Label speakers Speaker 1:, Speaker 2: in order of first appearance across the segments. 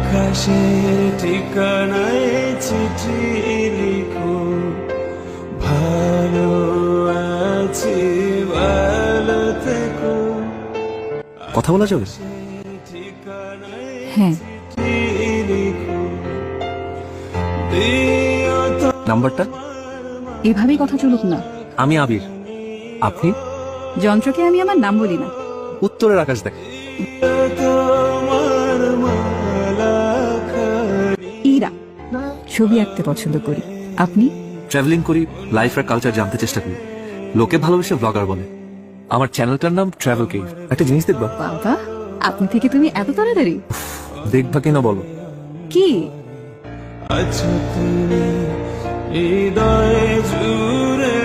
Speaker 1: আকাশে ঠিকানায় চিঠি লিখো, ভালো আছি ভালো থেকো।
Speaker 2: কথা বলা যাবে?
Speaker 3: হ্যাঁ,
Speaker 2: নাম্বারটা?
Speaker 3: এভাবেই কথা চলুক না।
Speaker 2: আমি আবির, আপনি?
Speaker 3: যন্ত্রকে আমি আমার নাম বলি না।
Speaker 2: উত্তরের আকাশ দেখ।
Speaker 3: ইরা, ছবি আঁকতে পছন্দ করি। আপনি?
Speaker 2: ট্রাভেলিং করি, লাইফ আর কালচার জানতে চেষ্টা করি। লোকে ভালোবেসে ব্লগার বলে। আমার চ্যানেলটার নাম ট্রাভেল কেভ। একটা জিনিস দেখবা?
Speaker 3: বাবা, আপনি থেকে তুমি এত তাড়াতাড়ি?
Speaker 2: দেখবা কিনা বলো?
Speaker 3: কি?
Speaker 1: আছো তুমি হৃদয়ে জুড়ে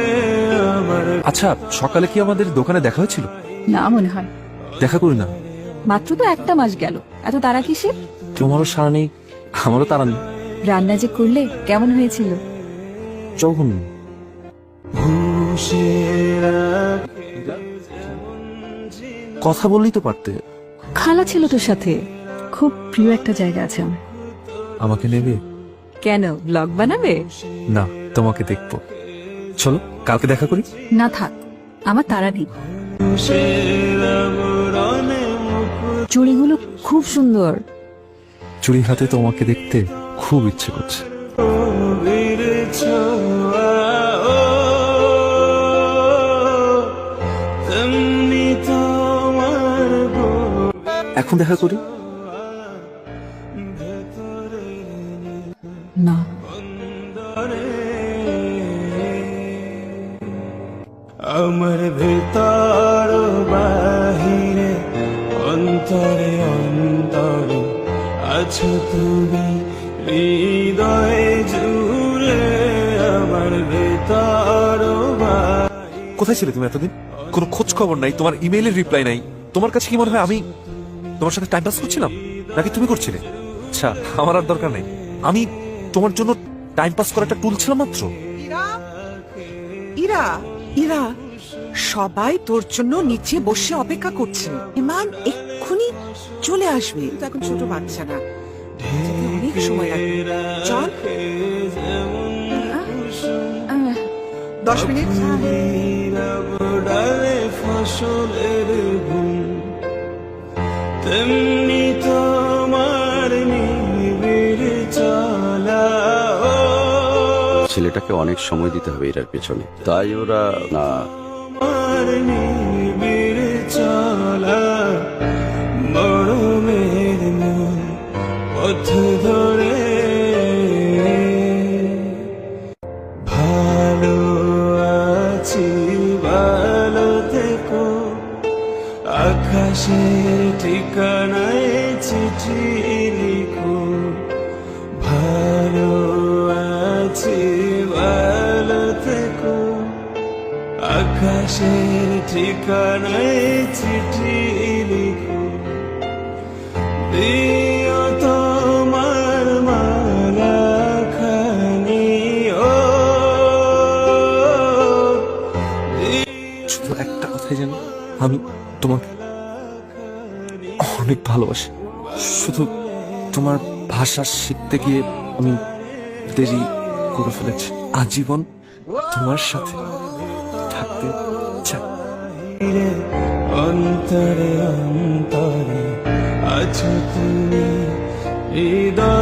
Speaker 1: আমার।
Speaker 2: আচ্ছা, সকালে কি আমাদের দোকানে দেখা হয়েছিল?
Speaker 3: না মনে হয়।
Speaker 2: দেখা করি না।
Speaker 3: মাত্র তো একটা মাস গেল, এত তারা কিসের?
Speaker 2: তোমারও সারা নেই, আমারও তারা নেই।
Speaker 3: রান্না যে করলে কেমন হয়েছিল?
Speaker 2: যখন কথা বললেই তো পারতে।
Speaker 3: খালা ছিল তোর সাথে, খুব প্রিয় একটা জায়গা আছে আমার।
Speaker 2: আমাকে নেবে?
Speaker 3: কেন, ব্লগ বানাবে?
Speaker 2: না, তোমাকে দেখবো। চলো কালকে দেখা করি।
Speaker 3: না থাক, আমার তারা নেই। চুড়িগুলো খুব সুন্দর।
Speaker 2: চুরি হাতে তোমাকে দেখতে খুব ইচ্ছে করছে। এখন দেখা করি?
Speaker 3: না,
Speaker 1: আমার ভেতর বাহিরে অন্তরে অন্তরে আছো তুমি হৃদয়ে জুড়ে আমার ভেতর।
Speaker 2: কোথায় ছিলে তুমি এতদিন? কোনো খোঁজ খবর নাই, তোমার ইমেইলের রিপ্লাই নাই। তোমার কাছে কি মনে হয় আমি তোমার সাথে টাইম পাস করছিলাম, নাকি তুমি করছিলে? আচ্ছা, আমার আর দরকার নেই। আমি তোমার জন্য টাইম পাস করার একটা টুল ছিলাম মাত্র।
Speaker 4: ইরা, ইরা, সবাই তোর জন্য নিচে বসে অপেক্ষা করছে। ইমান এক্ষুনি চলে আসবে। তো এখন ছোট বাচ্চা না, অনেক সময় লাগবে। চল, 10 মিনিট।
Speaker 1: ডালে ফসলের ঘুম, তেমনি তোমার নিবিড় চলা।
Speaker 5: ছেলেটাকে অনেক সময় দিতে হবে এটার পেছনে, তাই ওরা না।
Speaker 1: তোমার নিবিড় চলা মরমের মূল পথ ধরে ভালো আছি ভালো থেকো। আকাশের ঠিকানায় চিঠি লিখো, ভালো আছি ভালো থেকো। আকাশের ঠিকানায় চিঠি লিখো, দিও তোমার মালা খানি। ও
Speaker 2: শুধু একটা কথাই জানি, আমি তোমাকে অনেক ভালোবাসি। শুধু তোমার ভাষা শিখতে গিয়ে আমি দেরি করে ফেলেছি। আজীবন তোমার সাথে থাকতে চাই।
Speaker 1: অন্তরে অন্তরে আছো তুমি হৃদয়